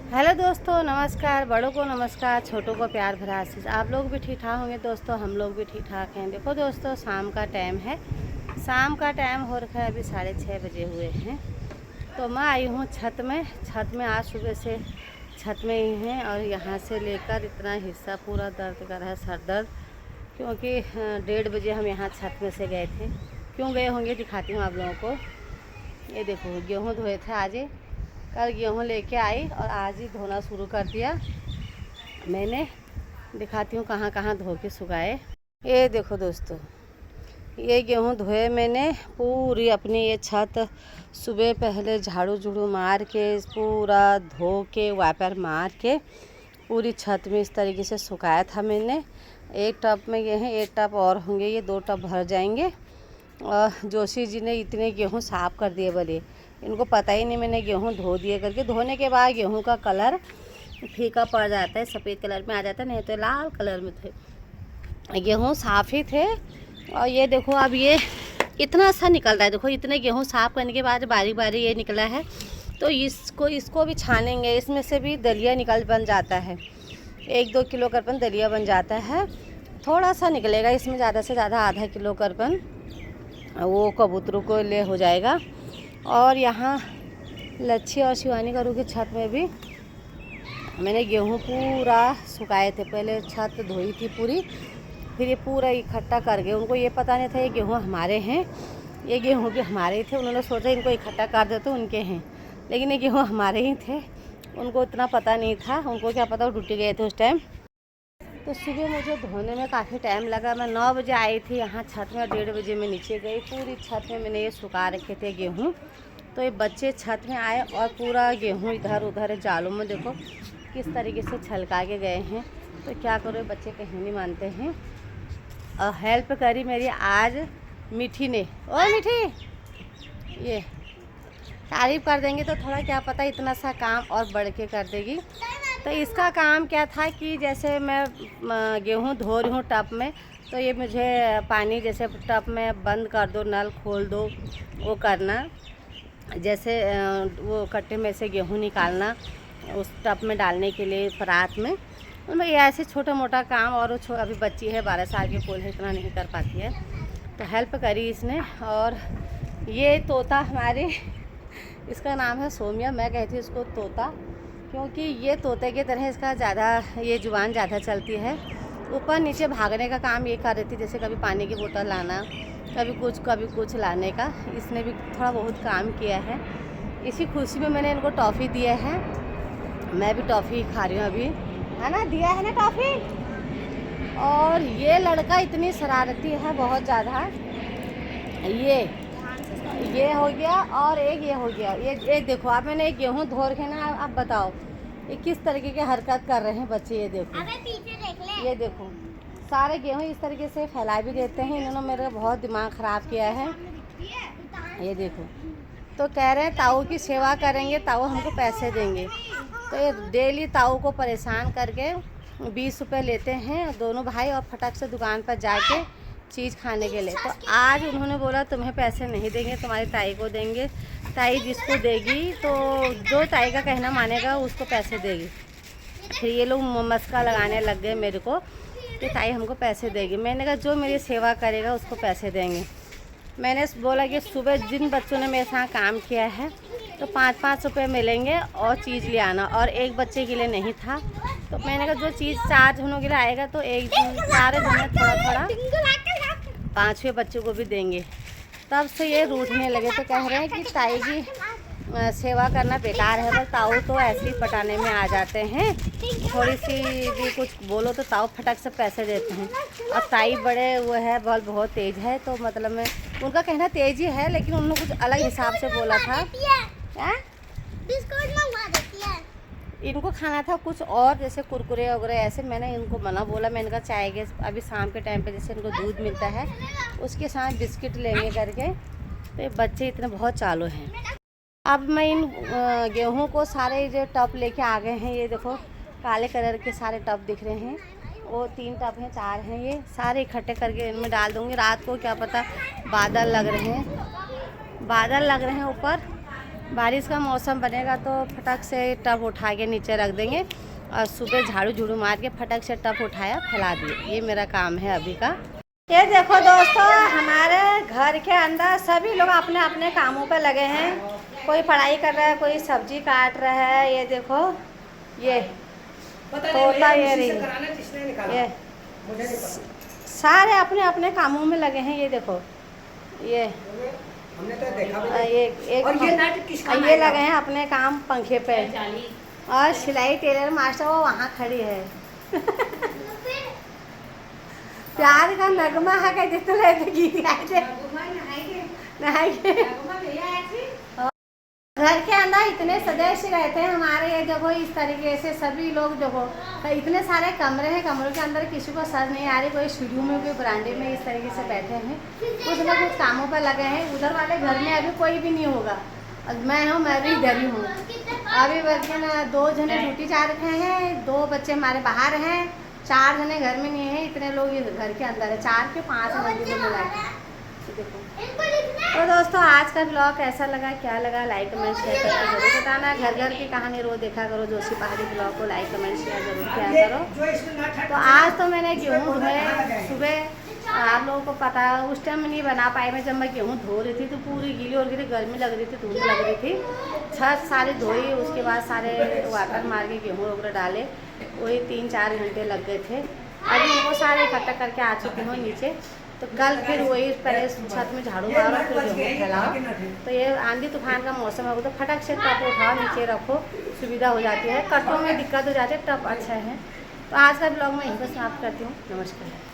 Hello दोस्तों, नमस्कार। बड़ों को नमस्कार, छोटों को प्यार भरा आशीष। आप लोग भी ठीक ठाक होंगे दोस्तों, हम लोग भी ठीक ठाक हैं। देखो दोस्तों, शाम का टाइम है, शाम का टाइम हो रखा है, अभी 6:30 बजे हुए हैं। तो मैं आई हूँ छत में। आज सुबह से छत में ही हैं और यहाँ से लेकर इतना हिस्सा पूरा दर्द कर रहा है, सर दर्द। क्योंकि 1:30 बजे हम यहाँ छत में से गए थे। क्यों गए होंगे दिखाती हूँ आप लोगों को। ये देखो, गेहूँ धोए थे आज ही। कल गेहूँ लेके आई और आज ही धोना शुरू कर दिया मैंने। दिखाती हूँ कहाँ कहाँ धो के सुखाए। ये देखो दोस्तों, ये गेहूँ धोए मैंने पूरी अपनी ये छत। सुबह पहले झाड़ू झूड़ू मार के पूरा धो के वाइपर मार के पूरी छत में इस तरीके से सुखाया था मैंने। एक टब में ये हैं, एक टब और होंगे, ये 2 टब भर जाएंगे। और जोशी जी ने इतने गेहूँ साफ़ कर दिए बोले, इनको पता ही नहीं मैंने गेहूँ धो दिए करके। धोने के बाद गेहूँ का कलर फीका पड़ जाता है, सफ़ेद कलर में आ जाता है, नहीं तो लाल कलर में थे। गेहूँ साफ़ ही थे। और ये देखो, अब ये इतना सा निकल रहा है। देखो, इतने गेहूँ साफ़ करने के बाद बारी बारी ये निकला है। तो इसको भी छानेंगे। इसमें से भी दलिया बन जाता है। 1-2 किलो करपन दलिया बन जाता है। थोड़ा सा निकलेगा इसमें, ज़्यादा से ज़्यादा आधा किलो करपन वो कबूतरों को ले हो जाएगा। और यहाँ लच्छी और शिवानी करू की छत में भी मैंने गेहूँ पूरा सुखाए थे। पहले छत धोई थी पूरी, फिर ये पूरा इकट्ठा कर गए। उनको ये पता नहीं था ये गेहूँ हमारे हैं, ये गेहूँ भी हमारे ही थे। उन्होंने सोचा इनको इकट्ठा कर दे तो उनके हैं, लेकिन ये गेहूँ हमारे ही थे। उनको इतना पता नहीं था, उनको क्या पता, वो ड्यूटी गए थे उस टाइम। तो सुबह मुझे धोने में काफ़ी टाइम लगा। मैं 9 बजे आई थी यहाँ छत में, 1:30 बजे मैं नीचे गई। पूरी छत में मैंने ये सुखा रखे थे गेहूँ। तो ये बच्चे छत में आए और पूरा गेहूँ इधर उधर जालों में देखो किस तरीके से छलका के गए हैं। तो क्या करो, बच्चे कहीं नहीं मानते हैं। और हेल्प करी मेरी आज मीठी ने। ओ मीठी, ये तारीफ़ कर देंगे तो थोड़ा क्या पता इतना सा काम और बढ़ के कर देगी। तो इसका काम क्या था कि जैसे मैं गेहूँ धो रही हूँ टब में, तो ये मुझे पानी जैसे टब में बंद कर दो, नल खोल दो, वो करना। जैसे वो कट्टे में से गेहूँ निकालना उस टब में डालने के लिए परात में। उनमें ये ऐसे छोटा मोटा काम। और वो अभी बच्ची है, 12 साल की कोल है, इतना नहीं कर पाती है। तो हेल्प करी इसने। और ये तोता हमारे इसका नाम है सोमिया। मैं कहती हूँ इसको तोता, क्योंकि ये तोते की तरह इसका ज़्यादा ये जुबान ज़्यादा चलती है। ऊपर नीचे भागने का काम ये कर रही थी, जैसे कभी पानी की बोतल लाना, कभी कुछ लाने का। इसने भी थोड़ा बहुत काम किया है। इसी खुशी में मैंने इनको टॉफ़ी दिया है। मैं भी टॉफ़ी खा रही हूँ अभी, है ना, दिया है ना टॉफ़ी। और ये लड़का इतनी शरारती है बहुत ज़्यादा। ये हो गया और एक ये हो गया। ये देखो, अब मैंने एक गेहूँ धो रखे ना, अब बताओ ये किस तरीके की हरकत कर रहे हैं बच्चे। ये देखो, अबे पीछे देख ले। ये देखो, सारे गेहूँ इस तरीके से फैला भी देते हैं। इन्होंने मेरा बहुत दिमाग ख़राब किया है। ये देखो, तो कह रहे हैं ताऊ की सेवा करेंगे, ताऊ हमको पैसे देंगे। तो ये डेली ताऊ को परेशान करके 20 रुपये लेते हैं दोनों भाई, और फटक से दुकान पर जाके चीज़ खाने के लिए। तो आज उन्होंने बोला तुम्हें पैसे नहीं देंगे, तुम्हारी ताई को देंगे। ताई जिसको देगी, तो जो ताई का कहना मानेगा उसको पैसे देगी। फिर ये लोग मस्का लगाने लग गए मेरे को कि ताई हमको पैसे देगी। मैंने कहा जो मेरी सेवा करेगा उसको पैसे देंगे। मैंने बोला कि सुबह जिन बच्चों ने मेरे साथ काम किया है तो 5-5 रुपये मिलेंगे और चीज़ ले आना। और एक बच्चे के लिए नहीं था, तो मैंने कहा जो चीज़ 4 जनों के लिए आएगा तो एक सारे जने थोड़ा 5वें बच्चे को भी देंगे। तब से ये रूठने लगे। तो कह रहे हैं कि ताई की सेवा करना बेकार है। पर ताऊ तो ऐसे ही पटाने में आ जाते हैं, थोड़ी सी भी कुछ बोलो तो ताऊ फटक से पैसे देते हैं। और ताई बड़े वो है, बल बहुत तेज़ है। तो मतलब में उनका कहना तेज़ ही है, लेकिन उन्होंने कुछ अलग हिसाब से बोला था। इनको खाना था कुछ और, जैसे कुरकुरे वगैरह ऐसे। मैंने इनको मना बोला। मैंने कहा चाय के अभी शाम के टाइम पे जैसे इनको दूध मिलता है उसके साथ बिस्किट लेंगे करके। तो ये बच्चे इतने बहुत चालू हैं। अब मैं इन गेहूँ को सारे जो टब लेके आ गए हैं। ये देखो काले कलर के सारे टब दिख रहे हैं, वो 3 टब हैं, 4 हैं। ये सारे इकट्ठे करके इनमें डाल दूँगी। रात को क्या पता बादल लग रहे हैं ऊपर, बारिश का मौसम बनेगा तो फटक से टब उठा के नीचे रख देंगे और सुबह झाड़ू झूड़ू मार के फटक से टब उठाया फैला दिए। ये मेरा काम है अभी का। ये देखो दोस्तों, हमारे घर के अंदर सभी लोग अपने अपने कामों पे लगे हैं। कोई पढ़ाई कर रहा है, कोई सब्जी काट रहा है। ये देखो, ये तोता, ये सारे अपने अपने कामों में लगे हैं। ये देखो, ये हमने तो देखा ये लगे हैं अपने काम पंखे पे। और सिलाई टेलर मास्टर वो वहाँ खड़ी है। प्यार का नगमा है कि जितने गीत गाए थे घर के अंदर इतने सदस्य रहते हैं हमारे। ये देखो इस तरीके से सभी लोग देखो, इतने सारे कमरे हैं, कमरों के अंदर किसी को सर नहीं आ रही। कोई स्टूडियो में, कोई बरांडे में इस तरीके से बैठे हैं, कुछ ना कुछ कामों पर लगे हैं। उधर वाले घर में अभी कोई भी नहीं होगा, मैं हूँ, मैं भी इधर ही हूँ अभी। बल्कि ना 2 जने ड्यूटी जा रखे हैं, 2 बच्चे हमारे बाहर हैं, 4 जने घर में नहीं है। इतने लोग घर के अंदर है, 4 के 5 मंदिर में मिला के। देखो तो दोस्तों, आज का ब्लॉग कैसा लगा, क्या लगा, लाइक कमेंट शेयर करके जरूर बताना। घर घर की कहानी रोज देखा करो, जोशी पहाड़ी ब्लॉग को लाइक कमेंट शेयर जरूर किया करो। तो आज तो मैंने गेहूँ धोए सुबह। आप लोगों को पता है उस टाइम नहीं बना पाई मैं, जब मैं गेहूँ धो रही थी तो पूरी गीली और गीली, गर्मी लग रही थी, धूप लग रही थी। छत सारी धोई, उसके बाद सारे वाटर मार के गेहूँ वगैरह डाले, वही 3-4 घंटे लग गए थे। अभी उनको सारे इकट्ठा करके आ चुकी हूँ नीचे। तो कल फिर वही पहले छत में झाड़ू मारो, फिर गेहूँ फैलाओ। तो ये आंधी तूफान का मौसम है, तो फटक से टप उठाओ, नीचे रखो, सुविधा हो जाती है। कटों में दिक्कत हो जाती है, टप अच्छा है। तो आज का ब्लॉग मैं यहीं पर समाप्त करती हूँ। नमस्कार।